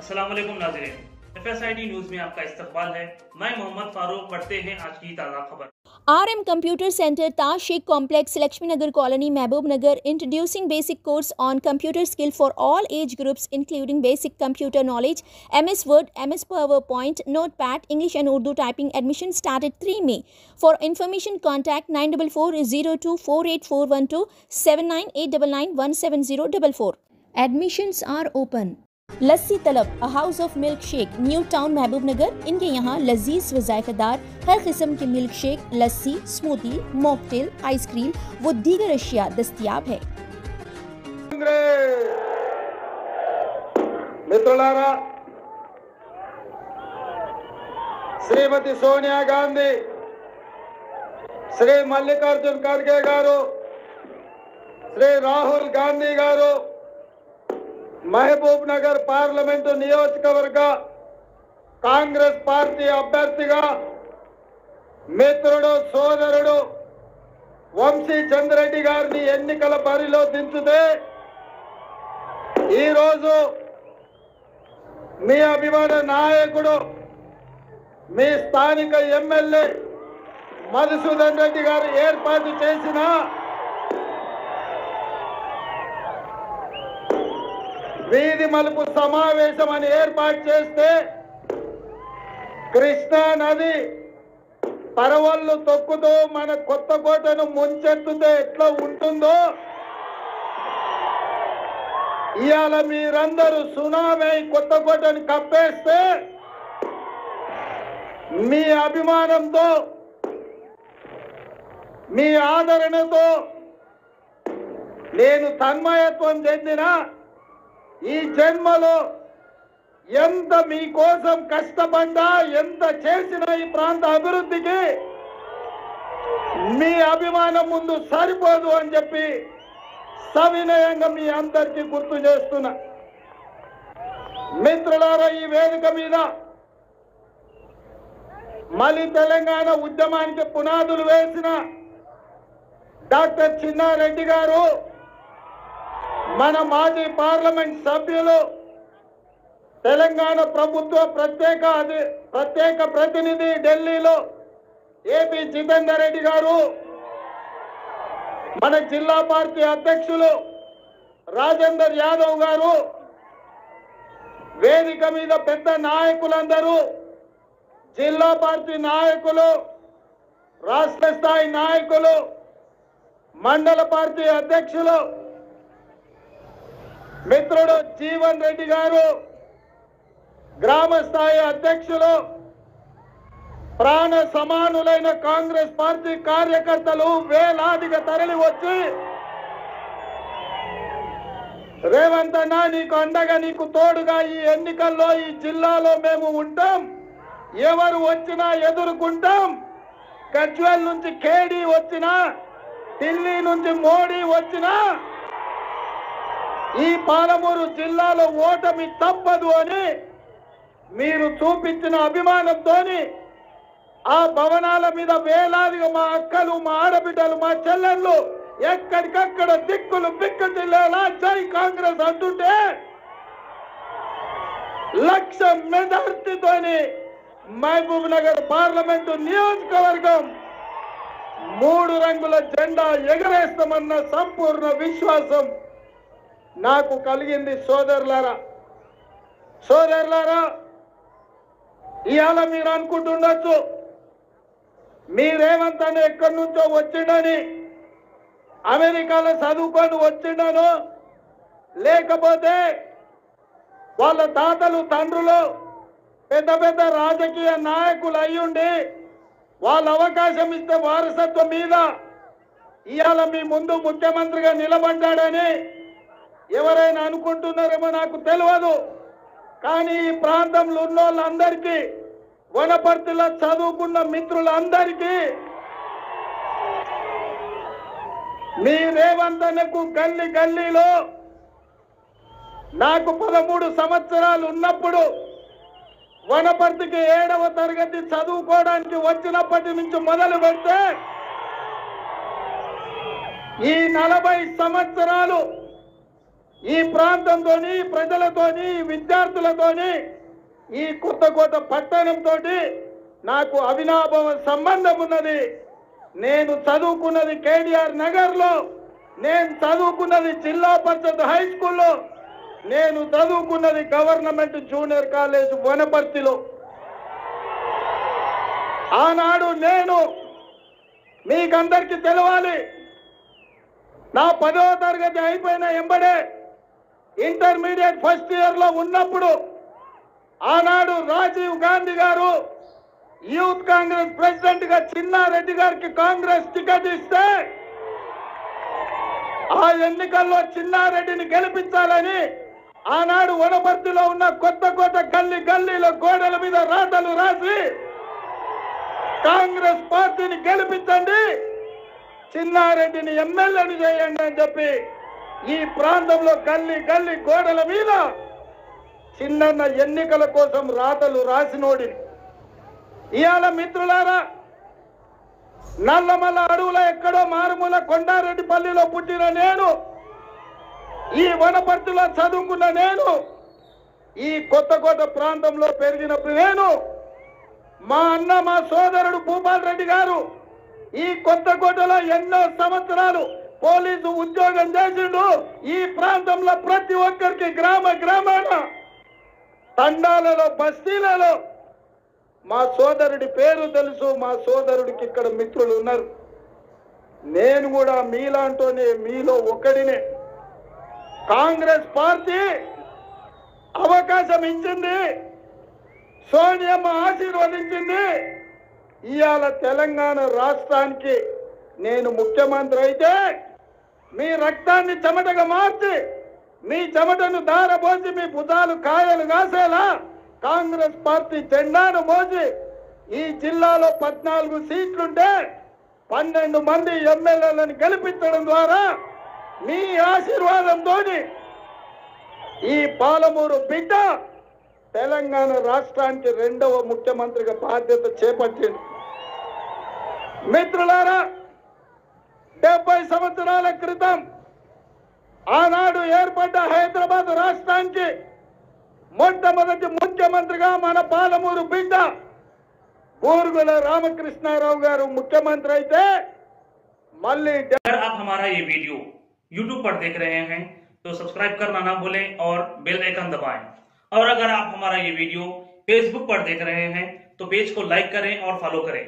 अस्सलाम वालेकुम नाज़रीन, FSID न्यूज में आपका इस्तकबाल है। मैं मोहम्मद फारूक। पढ़ते हैं आज की ताज़ा खबर। RM Computer Center, Taj Sheikh Complex, Lakshmi Nagar Colony, Mehboob Nagar, introducing basic course on computer skill for all age groups, including basic computer knowledge, MS Word, MS PowerPoint, Notepad, English and Urdu typing. Admission started 3 May. For information, contact 9440248412 7989917044. Admissions are open. लस्सी तलब, a house of milk shake, new town महबूब नगर। इनके यहाँ लजीज व जायकेदार हर किस्म के milk shake, लस्सी, smoothie, mocktail, ice cream व दीगर अशिया दस्तयाब है। मित्रुलारा, श्रीमती सोनिया गांधी, श्री मल्लिकार्जुन खड़गे गारू, श्री राहुल गांधी गारू మహబూబ్ నగర్ పార్లమెంటు నియోజకవర్గ కాంగ్రెస్ పార్టీ అభ్యర్థిగా మిత్రుడు సోదరుడు వంశీ చంద్రెడ్డి గారిని ఎన్నికల బరిలో దించితే ఈ రోజు మీ అభిమాన నాయకుడు మీ స్థానిక ఎమ్మెల్యే మధుసూదన్ రెడ్డి గారు ఏర్పాటు చేసిన వీధి మలుపు సమావేశం అని ఏర్పాటు చేస్తే కృష్ణా నది పరవళ్ళు తొక్కుతూ మన కొత్తకోటను ముంచెత్తుతే ఎట్లా ఉంటుందో ఇవాళ మీరందరూ సునామీ కొత్తకోటను కప్పేస్తే మీ అభిమానంతో మీ ఆదరణతో నేను తన్మయత్వం చెందిన ఈ జన్మలో ఎంత మీకోసం కష్టపడ్డా ఎంత చేసినా ఈ ప్రాంత అభివృద్ధికి మీ అభిమానం ముందు సరిపోదు అని చెప్పి సవినయంగా మీ అందరికీ గుర్తు చేస్తున్నా. మిత్రులారా, ఈ వేదిక మీద మళ్ళీ తెలంగాణ ఉద్యమానికి పునాదులు వేసిన డాక్టర్ చిన్నారెడ్డి గారు, మన మాజీ పార్లమెంట్ సభ్యులు, తెలంగాణ ప్రభుత్వ ప్రత్యేక ప్రతినిధి ఢిల్లీలో ఏపీ జితేందర్ రెడ్డి గారు, మన జిల్లా పార్టీ అధ్యక్షులు రాజేందర్ యాదవ్ గారు, వేదిక మీద పెద్ద నాయకులందరూ, జిల్లా పార్టీ నాయకులు, రాష్ట్ర స్థాయి నాయకులు, మండల పార్టీ అధ్యక్షులు, మిత్రుడు జీవన్ రెడ్డి గారు, గ్రామ స్థాయి అధ్యక్షులు, ప్రాణ సమానులైన కాంగ్రెస్ పార్టీ కార్యకర్తలు వేలాదిగా తరలి వచ్చి రేవంత్ అన్న నీకు అండగా నీకు తోడుగా ఈ ఎన్నికల్లో ఈ జిల్లాలో మేము ఉంటాం, ఎవరు వచ్చినా ఎదుర్కొంటాం, గజ్వేల్ నుంచి కేడీ వచ్చినా, ఢిల్లీ నుంచి మోడీ వచ్చినా ఈ పాలమూరు జిల్లాలో ఓటమి తప్పదు అని మీరు చూపించిన అభిమానంతో ఆ భవనాల మీద వేలాదిగా మా అక్కలు, మా ఆడబిడ్డలు, మా చెల్లెళ్ళు ఎక్కడికక్కడ దిక్కులు బిక్కుటిల్లేలా జై కాంగ్రెస్ అంటుంటే 1,00,000 మెజార్టీతోని మహబూబ్ నగర్ పార్లమెంటు నియోజకవర్గం 3 రంగుల జెండా ఎగరేస్తామన్న సంపూర్ణ విశ్వాసం నాకు కలిగింది. సోదరులారా, ఇవాళ మీరు అనుకుంటుండొచ్చు మీరేమంతా ఎక్కడి నుంచో వచ్చిండని, అమెరికాలో చదువుకొని వచ్చిండను, లేకపోతే వాళ్ళ తాతలు తండ్రులు పెద్ద పెద్ద రాజకీయ నాయకులు అయ్యుండి వాళ్ళ అవకాశం ఇస్తే వారసత్వం మీద ఇవాళ మీ ముందు ముఖ్యమంత్రిగా నిలబడ్డాడని ఎవరైనా అనుకుంటున్నారేమో నాకు తెలియదు. కానీ ఈ ప్రాంతంలో ఉన్న వాళ్ళందరికీ, వనపర్తిలో చదువుకున్న మిత్రులందరికీ మీ రేవంత్ అన్నకు గల్లీ గల్లీలో నాకు 13 సంవత్సరాలు ఉన్నప్పుడు వనపర్తికి 7వ తరగతి చదువుకోవడానికి వచ్చినప్పటి నుంచి మొదలు పెడితే ఈ 40 సంవత్సరాలు ఈ ప్రాంతంతోని ప్రజలతోని విద్యార్థులతోని ఈ కొత్తకోట పట్టణంతో నాకు అవినాభావ సంబంధం ఉన్నది. నేను చదువుకున్నది కేడిఆర్ నగర్ లో, నేను చదువుకున్నది జిల్లా పరిషత్ హై స్కూల్లో, నేను చదువుకున్నది గవర్నమెంట్ జూనియర్ కాలేజ్ వనపర్తిలో. ఆనాడు నేను మీకందరికీ తెలవాలి, నా 10వ తరగతి అయిపోయిన ఎంబడే ఇంటర్మీడియట్ ఫస్ట్ ఇయర్ లో ఉన్నప్పుడు ఆనాడు రాజీవ్ గాంధీ గారు యూత్ కాంగ్రెస్ ప్రెసిడెంట్ గా చిన్నారెడ్డి గారికి కాంగ్రెస్ టికెట్ ఇస్తే ఆ ఎన్నికల్లో చిన్నారెడ్డిని గెలిపించాలని ఆనాడు వనపర్తిలో ఉన్న కొత్తకోట గల్లీ గల్లీలో గోడల మీద రాతలు రాసి కాంగ్రెస్ పార్టీని గెలిపించండి, చిన్నారెడ్డిని ఎమ్మెల్యేని చేయండి అని చెప్పి ఈ ప్రాంతంలో గల్లీ గల్లీ గోడల మీద చిన్న ఎన్నికల కోసం రాతలు రాసినోడిని. ఇవాళ మిత్రులారా, నల్లమల్ల అడవుల ఎక్కడో మారుమూల కొండారెడ్డిపల్లిలో పుట్టిన నేను, ఈ వనపర్తిలో చదువుకున్న నేను, ఈ కొత్తకోట ప్రాంతంలో పెరిగినప్పుడు నేను, మా అన్న మా సోదరుడు భూపాల్ రెడ్డి గారు ఈ కొత్తకోటలో ఎన్నో సంవత్సరాలు పోలీసు ఉద్యోగం చేసిండు. ఈ ప్రాంతంలో ప్రతి ఒక్కరికి గ్రామ గ్రామాన తండాలలో బస్తీలలో మా సోదరుడి పేరు తెలుసు. మా సోదరుడికి ఇక్కడ మిత్రులు ఉన్నారు. నేను కూడా మీలాంటోనే, మీలో ఒకడినే. కాంగ్రెస్ పార్టీ అవకాశం ఇచ్చింది, సోనియమ్మ ఆశీర్వదించింది. ఇవాళ తెలంగాణ రాష్ట్రానికి నేను ముఖ్యమంత్రి అయితే మీ రక్తాన్ని చెమటగా మార్చి, మీ చెమటను దారబోసి, మీ భుజాలు కాయలు కాసేలా కాంగ్రెస్ పార్టీ జెండాను మోసి ఈ జిల్లాలో 14 సీట్లుంటే 12 మంది ఎమ్మెల్యేలను గెలిపించడం ద్వారా మీ ఆశీర్వాదంతో ఈ పాలమూరు బిడ్డ తెలంగాణ రాష్ట్రానికి 2వ ముఖ్యమంత్రిగా బాధ్యత చేపట్టింది. మిత్రులారా, 70 సంవత్సరాల క్రితం ఆనాడు ఏర్పడ్డ హైదరాబాద్ రాష్ట్రానికి మొట్టమొదటి ముఖ్యమంత్రిగా మన పాలమూరు బిడ్డ బూరుగుల రామకృష్ణారావు గారు ముఖ్యమంత్రి అయితే మళ్ళీ अगर आप हमारा ये वीडियो YouTube पर देख रहे हैं तो सब्सक्राइब करना ना भूलें और बेल आइकन दबाएं। और अगर आप हमारा ये वीडियो Facebook पर देख रहे हैं तो पेज को लाइक करें और फॉलो करें।